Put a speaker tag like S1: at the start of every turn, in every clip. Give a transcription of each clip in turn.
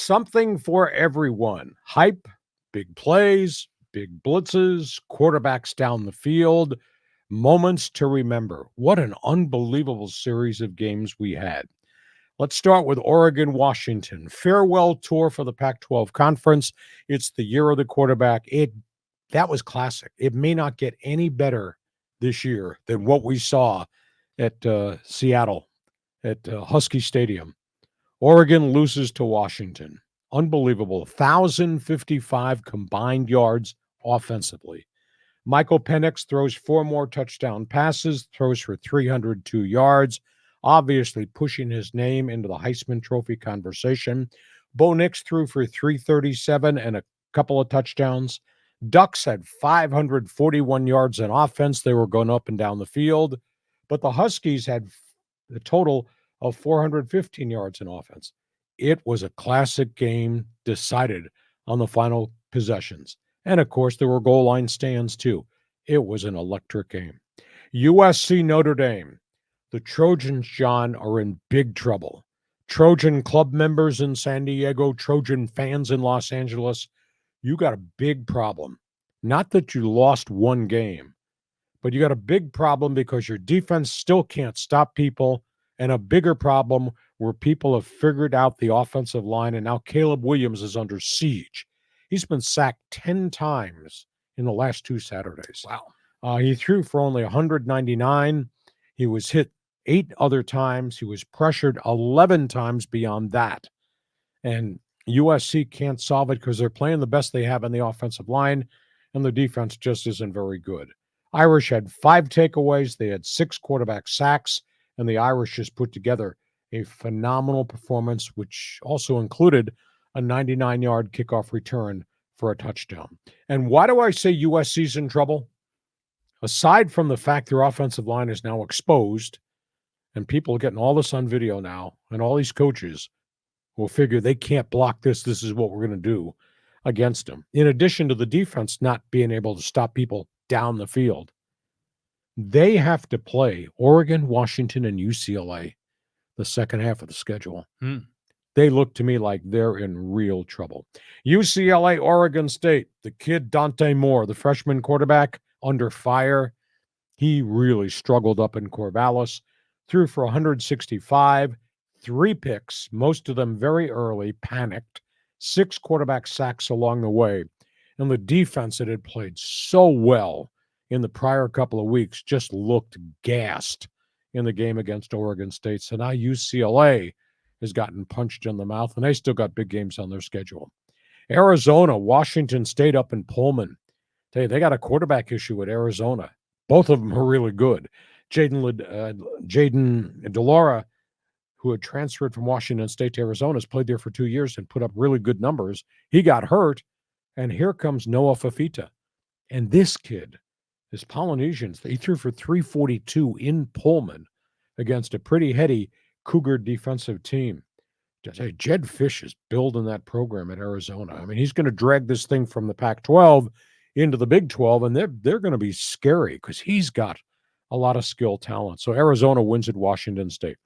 S1: something for everyone. Hype, big plays, big blitzes, quarterbacks down the field, moments to remember. What an unbelievable series of games we had. Let's start with Oregon-Washington. Farewell tour for the Pac-12 conference. It's the year of the quarterback. That was classic. It may not get any better this year than what we saw at Seattle, at Husky Stadium. Oregon loses to Washington. Unbelievable. 1,055 combined yards offensively. Michael Penix throws 4 more touchdown passes, throws for 302 yards, obviously pushing his name into the Heisman Trophy conversation. Bo Nix threw for 337 and a couple of touchdowns. Ducks had 541 yards in offense. They were going up and down the field. But the Huskies had a total of 415 yards in offense. It was a classic game decided on the final possessions. And, of course, there were goal line stands, too. It was an electric game. USC Notre Dame. The Trojans, John, are in big trouble. Trojan club members in San Diego, Trojan fans in Los Angeles, you got a big problem. Not that you lost one game, but you got a big problem because your defense still can't stop people, and a bigger problem where people have figured out the offensive line, and now Caleb Williams is under siege. He's been sacked 10 times in the last 2 Saturdays.
S2: Wow.
S1: He threw for only 199. He was hit 8 other times. He was pressured 11 times beyond that. And USC can't solve it because they're playing the best they have in the offensive line, and the defense just isn't very good. Irish had 5 takeaways. They had 6 quarterback sacks, and the Irish just put together a phenomenal performance, which also included a 99-yard kickoff return for a touchdown. And why do I say USC's in trouble? Aside from the fact their offensive line is now exposed, and people are getting all this on video now, and all these coaches will figure they can't block this. This is what we're going to do against them. In addition to the defense not being able to stop people down the field, they have to play Oregon, Washington, and UCLA the second half of the schedule. They look to me like they're in real trouble. UCLA, Oregon State, the kid Dante Moore, the freshman quarterback, under fire. He really struggled up in Corvallis, threw for 165, 3 picks, most of them very early, panicked, 6 quarterback sacks along the way. And the defense that had played so well in the prior couple of weeks just looked gassed in the game against Oregon State. So now UCLA has gotten punched in the mouth, and they still got big games on their schedule. Arizona, Washington State up in Pullman. They got a quarterback issue at Arizona. Both of them are really good. Jaden DeLaura, who had transferred from Washington State to Arizona, has played there for 2 years and put up really good numbers. He got hurt, and here comes Noah Fafita. And this kid, his Polynesians, he threw for 342 in Pullman against a pretty heady Cougar defensive team. Jed Fish is building that program at Arizona. I mean, he's going to drag this thing from the Pac-12 into the Big 12, and they're going to be scary because he's got a lot of skill talent. So Arizona wins at Washington State.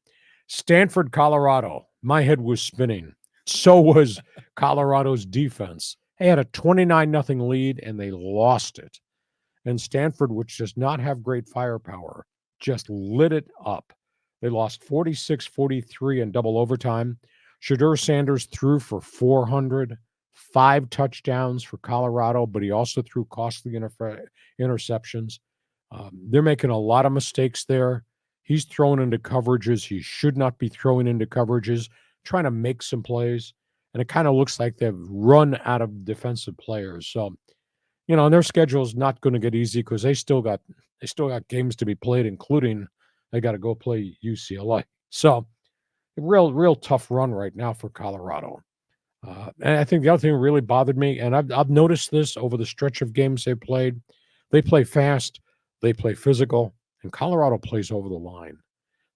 S1: Stanford, Colorado. My head was spinning. So was Colorado's defense. They had a 29-0 lead, and they lost it. And Stanford, which does not have great firepower, just lit it up. They lost 46-43 in double overtime. Shadur Sanders threw for 400, 5 touchdowns for Colorado, but he also threw costly interceptions. They're making a lot of mistakes there. He's thrown into coverages. He should not be throwing into coverages, trying to make some plays. And it kind of looks like they've run out of defensive players. So, and their schedule is not going to get easy because they still got games to be played, including they got to go play UCLA. So, a real tough run right now for Colorado. And I think the other thing that really bothered me, and I've noticed this over the stretch of games they played, they play fast, they play physical, and Colorado plays over the line.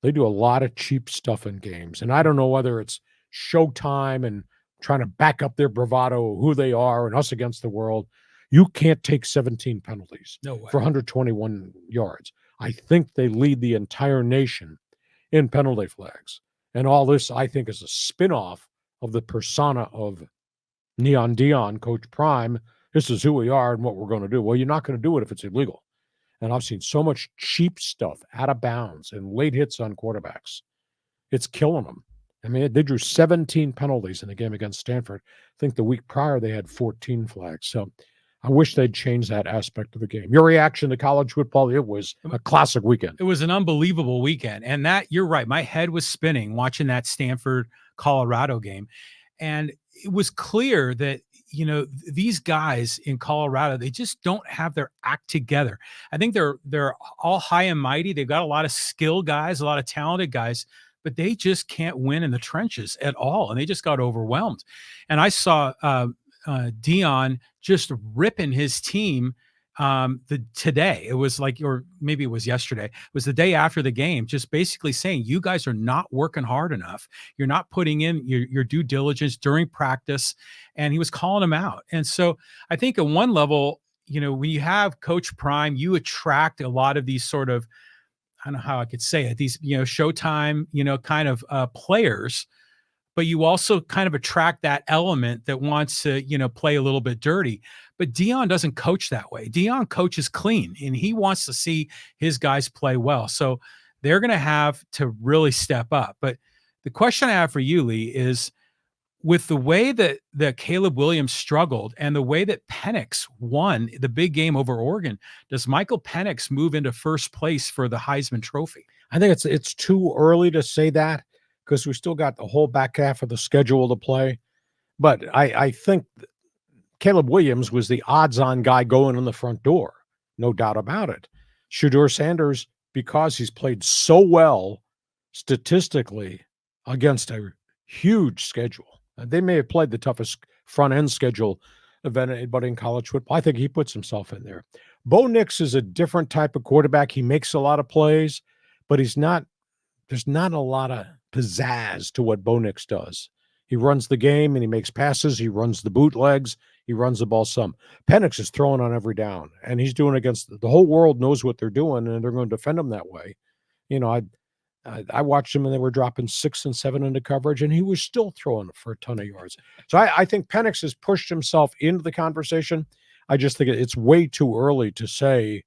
S1: They do a lot of cheap stuff in games, and I don't know whether it's showtime and trying to back up their bravado, who they are, and us against the world. You can't take 17 penalties for 121 yards. I think they lead the entire nation in penalty flags. And all this, I think, is a spinoff of the persona of Neon Dion, Coach Prime. This is who we are and what we're going to do. Well, you're not going to do it if it's illegal. And I've seen so much cheap stuff out of bounds and late hits on quarterbacks. It's killing them. I mean, they drew 17 penalties in the game against Stanford. I think the week prior they had 14 flags. So I wish they'd change that aspect of the game. Your reaction to college football, it was a classic weekend.
S2: It was an unbelievable weekend. And that, you're right, my head was spinning watching that Stanford-Colorado game. And it was clear that, you know, these guys in Colorado, they just don't have their act together. I think they're all high and mighty. They've got a lot of skill guys, a lot of talented guys, but they just can't win in the trenches at all. And they just got overwhelmed. And I saw Dion just ripping his team today. It was like, or maybe it was yesterday. It was the day after the game, just basically saying, you guys are not working hard enough. You're not putting in your due diligence during practice. And he was calling them out. And so I think at one level, you know, when you have Coach Prime, you attract a lot of these sort of, I don't know how I could say it, these, you know, Showtime, you know, kind of players, but you also kind of attract that element that wants to, you know, play a little bit dirty. But Dion doesn't coach that way. Dion coaches clean, and he wants to see his guys play well. So they're going to have to really step up. But the question I have for you, Lee, is with the way that Caleb Williams struggled and the way that Penix won the big game over Oregon, does Michael Penix move into first place for the Heisman Trophy?
S1: I think it's too early to say that because we still got the whole back half of the schedule to play. But I think Caleb Williams was the odds-on guy going in the front door, no doubt about it. Shedeur Sanders, because he's played so well statistically against a huge schedule. They may have played the toughest front-end schedule of anybody in college football. I think he puts himself in there. Bo Nix is a different type of quarterback. He makes a lot of plays, but there's not a lot of pizzazz to what Bo Nix does. He runs the game and he makes passes. He runs the bootlegs. He runs the ball some. Penix is throwing on every down, and he's doing against the whole world knows what they're doing, and they're going to defend him that way. You know, I watched him and they were dropping 6 and 7 into coverage, and he was still throwing for a ton of yards. So I think Penix has pushed himself into the conversation. I just think it's way too early to say,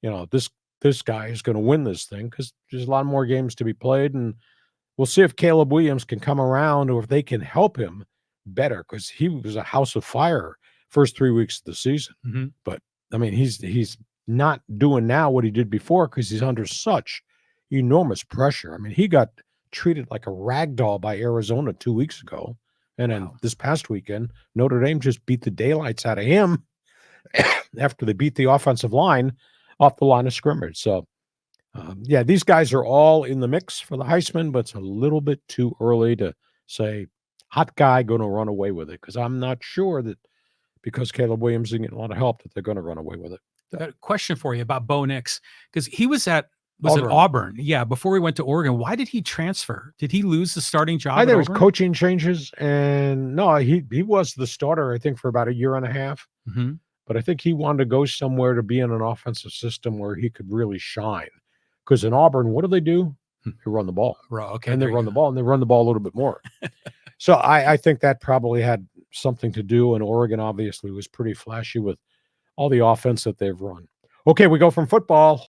S1: you know, this guy is going to win this thing because there's a lot more games to be played, and we'll see if Caleb Williams can come around or if they can help him better because he was a house of fire first 3 weeks of the season.
S2: Mm-hmm.
S1: But, I mean, he's not doing now what he did before because he's under such enormous pressure. I mean, he got treated like a rag doll by Arizona 2 weeks ago. And then this past weekend, Notre Dame just beat the daylights out of him after they beat the offensive line off the line of scrimmage. So, yeah, these guys are all in the mix for the Heisman, but it's a little bit too early to say, hot guy going to run away with it, because I'm not sure that because Caleb Williams is getting a lot of help that they're going to run away with it.
S2: A question for you about Bo Nix, because he was at Auburn. Yeah, before he went to Oregon. Why did he transfer? Did he lose the starting job?
S1: I think it was coaching changes, and no, he was the starter, I think, for about a year and a half.
S2: Mm-hmm.
S1: But I think he wanted to go somewhere to be in an offensive system where he could really shine. Because in Auburn, what do? They run the ball.
S2: Okay,
S1: and they run the ball, and they run the ball a little bit more. So I think that probably had something to do, and Oregon obviously was pretty flashy with all the offense that they've run. Okay, we go from football